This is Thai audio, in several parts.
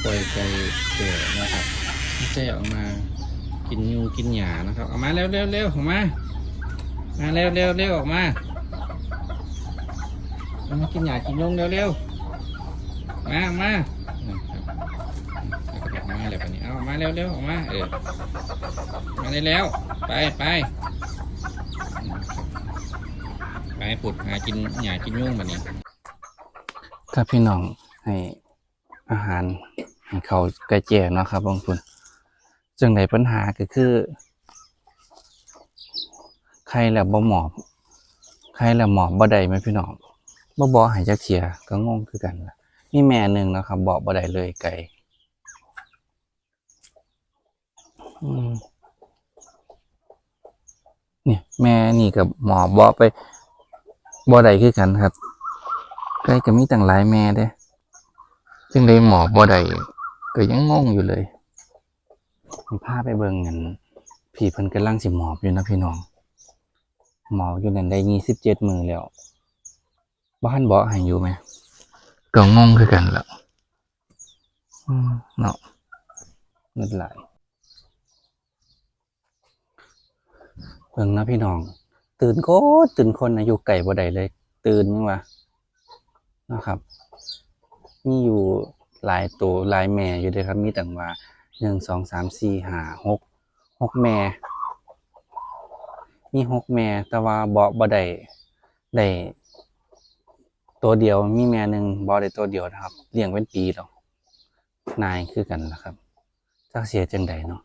ปล่อยไก่แก่นะครับแก่ออกมากินยูกินหญ้านะครับออกมาเร็วเร็วเร็วออกมาเร็วเร็วเร็วออกมากินหญ้ากินยุงเร็วเร็วมานะครับออกมาแล้วปนี้เอาออกมาเร็วเร็วออกมามาได้แล้วไปผุดหากินหญ้ากินยุงแบบนี้ถ้าพี่น้องให้อาหารให้เขาไก่แจ่เนาะครับบางคนจังไดปัญหาก็คือใครแหละบ่หมอบใครแหละหมอบบ่ได้ไหมพี่น้องบ่ให้จักเที่ยก็งงคือกันล่ะมีแม่หนึ่งนะครับบอกบ่ได้เลยไก่เนี่ยแม่นี่กับหมอบอกไปบ่ได้คือกันครับไก่ก็มีตั้งหลายแม่เด้จึงได้หมอบ่ได้ก็ยังงงอยู่เลยพาไปเบิ่งกันพี่เพิ่นกำลังสิหมอบอยู่นะพี่น้องหมอบอยู่นั่นได้27 มื้อแล้วบ้านบอกให้อยู่ไหมก็งงคือกันแล้วเนาะนึกหลายเบิ่งนะพี่น้องตื่นคนนะอยู่ไก่บ่ได้เลยตื่นยังวะนะครับมีอยู่หลายตัวหลายแม่อยู่เลยครับมีตั้งว่า1 2 3 4 5 6แม่มี6แม่แต่ว่าบ่ได้ตัวเดียวมีแม่หนึ่งบ่ได้ตัวเดียวนะครับเลี้ยงเป็นปีแล้วนายคือกันนะครับจักเสียจังใดเนาะ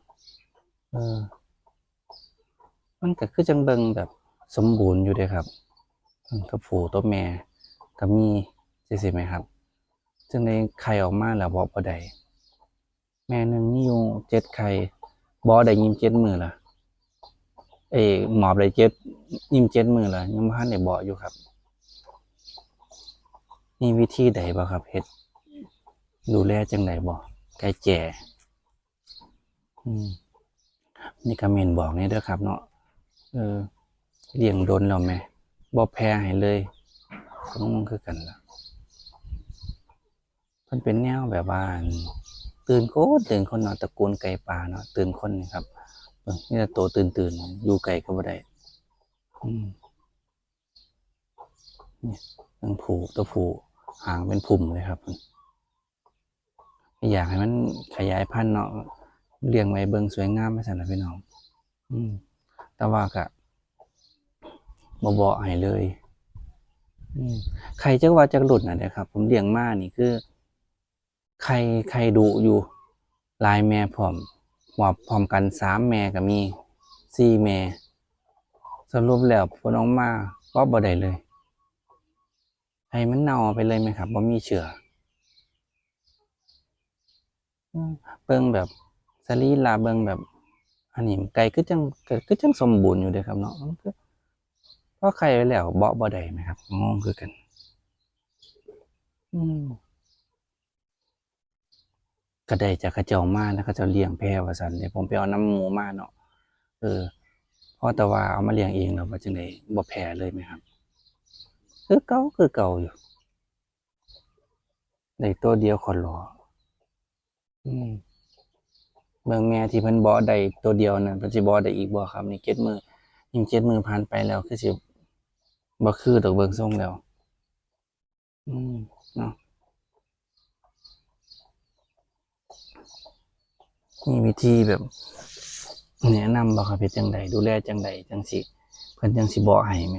มันก็คือจังเบิงแบบสมบูรณ์อยู่เด้ครับตัวผู้ตัวแม่ก็มีสิไหมครับจึงได้ไข่ออกมาแล้วบ่ได้แม่หนึ่งมีอยู่7 ไข่บ่ได้27 มื้อละหมอบได้27 มื้อละยังบ่ทันได้บ่อยู่ครับมีวิธีใดบ่ครับเฮ็ดดูแลจังไดบ่ไก่แจ่นี่ก็เมนบอกนี่เด้อครับเนาะเลี้ยงโดนแล้วแม่บ่แพ้ให้เลยก็งงคือกันล่ะเพิ่นเป็นแนวแบบว่าตื่นคนเนาะตระกูลไก่ป่าเนาะตื่นคนนี่ครับนี่แต่ตัวตื่นอยู่ไกลก็บ่ได้นี่ตัวผู้หางเป็นพุ่มเลยครับอยากให้มันขยายพันธุ์เนาะเลี้ยงไว้เบิ่งสวยงามไปซั่นล่ะพี่น้องแต่ว่าก็บ่ให้เลยใครจักว่าจักหลุดน่ะเด้อครับผมเลี้ยงมานี่คือใครดุอยู่หลายแม่พร้อมหมอบพร้อมกัน3 แม่ก็มี4 แม่สรุปแล้วผลออกมาก็บ่ได้เลยให้มันเน่าไปเลยไหมครับบ่มีเชื้อเบิ่งแบบสรีระเบิ่งแบบอันนี้ไก่คือจังสมบูรณ์อยู่เด้อครับเนาะพอไข่ไว้แล้วบ่ได้ไหมครับงงคือกันก็ได้จากเขาเจ้ามาแล้วเขาเจ้าเลี้ยงแพะว่าซั่นเดี๋ยวผมไปเอาน้ำหมูมาเนาะเพราะแต่ว่าเอามาเลี้ยงเองแล้วว่าจังได๋บ่แพ้เลยไหมครับคือเก่าอยู่ได้ตัวเดียวขอรอเบิ่งแม่ที่เพิ่นบ่ได้ตัวเดียวนั่นเพิ่นสิบ่ได้อีกบ่ครับนี่7 มื้อยิ่ง7 มื้อผ่านไปแล้วคือสิบ่คือดอกเบิ่งทรงแล้วเนาะมีวิธีแบบแนะนำบ่ครับเฮ็ดจังไดดูแลจังไดจังสิเพิ่นจังสิบ่ให้แหม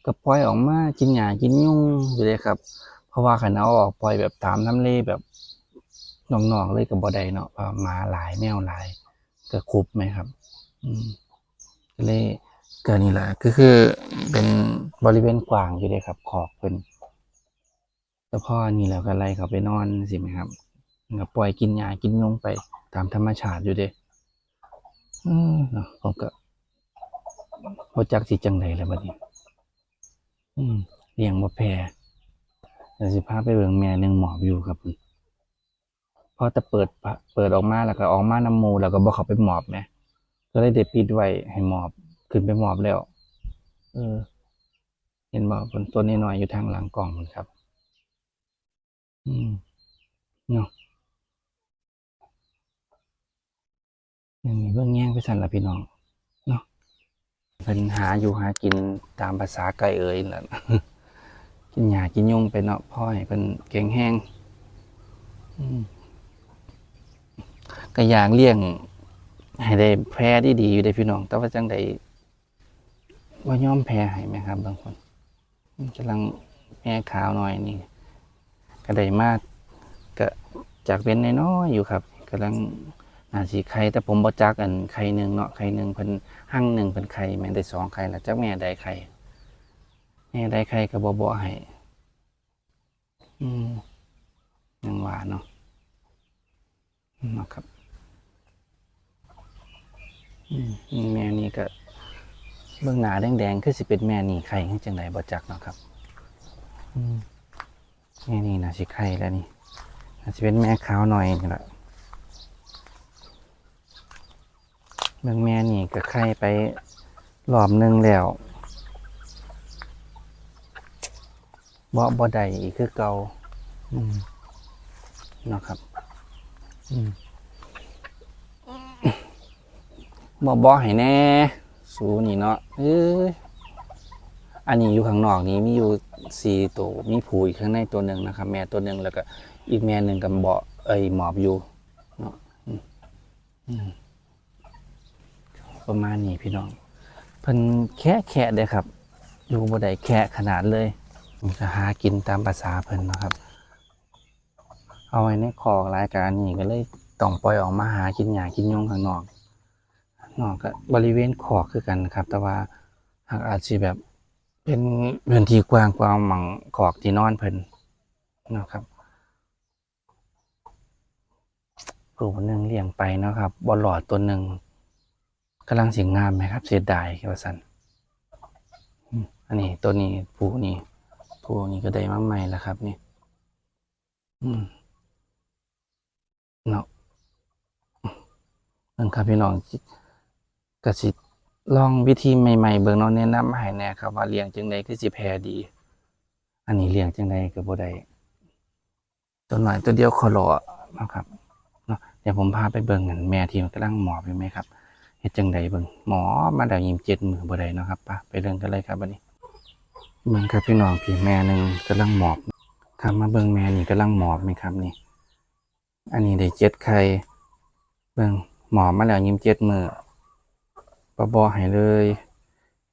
ก็ปล่อยออกมากินหญ้ากินยุงอยู่เด้ครับเพราะว่าคันเอาออกปล่อยแบบตามทำเลแบบนอกๆเลยก็บ่ได้เนาะเพราะหมาหลายแมวหลายก็คุบไหมครับก็เลยก็นี่แหละก็คือเป็นบริเวณกว้างอยู่เด้ครับขอบเพิ่นแล้วพอนี่แล้วก็ไล่เขาไปนอนสิไหมครับก็ปล่อยกินหญ้ากินยุงไปตามธรรมชาติอยู่เด้เนาะผมก็บ่จักสิจังไดแล้วบัดนี้เลี้ยงบ่แพ้เดี๋ยวสิพาไปเบิ่งแม่หนึ่งหมอบอยู่ครับพอแต่เปิดออกมาแล้วก็ออกมานำหมู่แล้วก็บ่เข้าไปหมอบแหมก็เลยได้ปิดไว้ให้หมอบขึ้นไปหมอบแล้วเห็นบ่เพิ่นตัวน้อยๆอยู่ทางหลังกล่องพุ่นครับ อืมเนาะยังมีเบิ่งแย่งไปสั่นละพี่น้องเนาะเพิ่นหาอยู่หากินตามภาษาไก่เอ๋ยนั่นล่ะ กินหญ้ากินยุงไปเนาะพ่อให้เพิ่นแข็งแรงอืมก็อยากเลี้ยงให้ได้แพร่ดีๆอยู่เด้อพี่น้องแต่ว่าจังไดบ่ยอมแพ้ให้แหมครับบางคนกำลังแม่ขาวหน่อยนี่ก็ได้มาก็จากเป็นน้อยๆอยู่ครับกำลังน่าสิไข่แต่ผมบ่จักอันไข่หนึงเนาะไข่หนึงเพิ่นหั่งหนึงเพิ่นไข่แม่นได้2ไข่แล้วจักแม่ใดไข่แม่ใดไข่ก็บ่ให้อืมยังว่าเนาะเนาะครับอืมแม่นี่ก็เบิ่งหน้าแดงๆคือสิเป็นแม่นี่ไข่คือจังไดบ่จักเนาะครับอืมแม่นี่น่าสิไข่แล้วนี่น่าสิเป็นแม่ขาวหน่อยนี่ล่ะเบิ่งแม่นี่ก็ไข่ไปรอบหนึงแล้วบ่ได้อีกคือเก่าอืมเนาะครับอืมบ่ให้แน่สูนี่เนาะเอ้ยอันนี้อยู่ข้างนอกนี้มีอยู่4ตัวมีผูอีกข้างในตัวหนึ่งนะครับแม่ตัวหนึ่งแล้วก็อีกแม่หนึ่งกับหมอบอยู่เนาะอืมประมาณนี้พี่น้องเพิ่นแค่เด้อครับอยู่บ่ได้แค่ขนาดเลยมันก็หากินตามภาษาเพิ่นเนาะครับเอาไว้ในคอกรายการนี้ก็เลยต้องปล่อยออกมาหากินหญ้ากินยุงข้างนอกก็บริเวณคอกคือกันครับแต่ว่าหากอาจสิแบบเป็นพื้นที่กว้างกว่าหม่องคอกที่นอนเพิ่นเนาะครับตัวหนึงเลี้ยงไปเนาะครับบ่รอดตัวหนึ่งกำลังสิงามไหมครับเสียดายว่าซั่นอันนี้ตัวนี้ผู้นี้ก็ได้มาใหม่แล้วครับนี่อืมเนาะเบิ่งครับพี่น้องก็สิลองวิธีใหม่ๆเบิ่งเนาะแนะนำให้แหน่ครับว่าเลี้ยงจังไดคือสิแพร่ดีอันนี้เลี้ยงจังไดก็บ่ได้ตัวน้อยตัวเดียวขอร้อเนาะครับเนาะเดี๋ยวผมพาไปเบิ่งอันแม่ที่มันกำลังหมอบอยู่ไหมครับเฮ็ดจังไดเบิ่งหมอมาแล้ว27มื้อบ่ได้เนาะครับไปเบิ่งกันเลยครับบัดนี้เบิ่งครับพี่น้องพี่แม่หนึงกำลังหมอบครับมาเบิ่งแม่นี่กำลังหมอบไหมครับนี่อันนี้ได้7ไข่เบิ่งหมอบมาแล้ว27มื้อบ่ให้เลย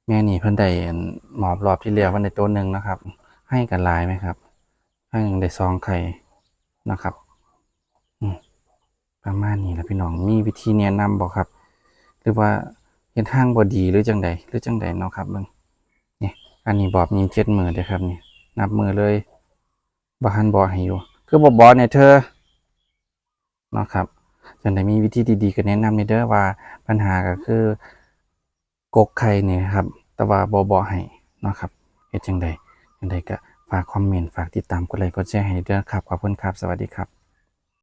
แม่นี่เพิ่นได้อันหมอบรอบที่แล้วเพิ่นได้ตัวหนึ่งนะครับให้กันหลายไหมครับให้หนึ่งได้2ไข่นะครับอืมประมาณนี้แหละพี่น้องมีวิธีแนะนำบ่ครับ หรือว่าเฮ็ดทางบ่ดีหรือจังใดเนาะครับเบิ่งนี่อันนี้บอบ27มื้อเด้อครับนี่นับมื้อเลยบ่ทันบ่ให้อยู่คือบ่เนี่ยเธอเนาะครับจังไดมีวิธีดีๆก็แนะนำนี่เด้อว่าปัญหาก็คือกกไข่นี่ครับแต่ว่าบ่ให้เนาะครับเฮ็ดจังใดก็ฝากคอมเมนต์ฝากติดตามกดไลค์กดแชร์ให้เด้อครับขอบคุณครับสวัสดีครับ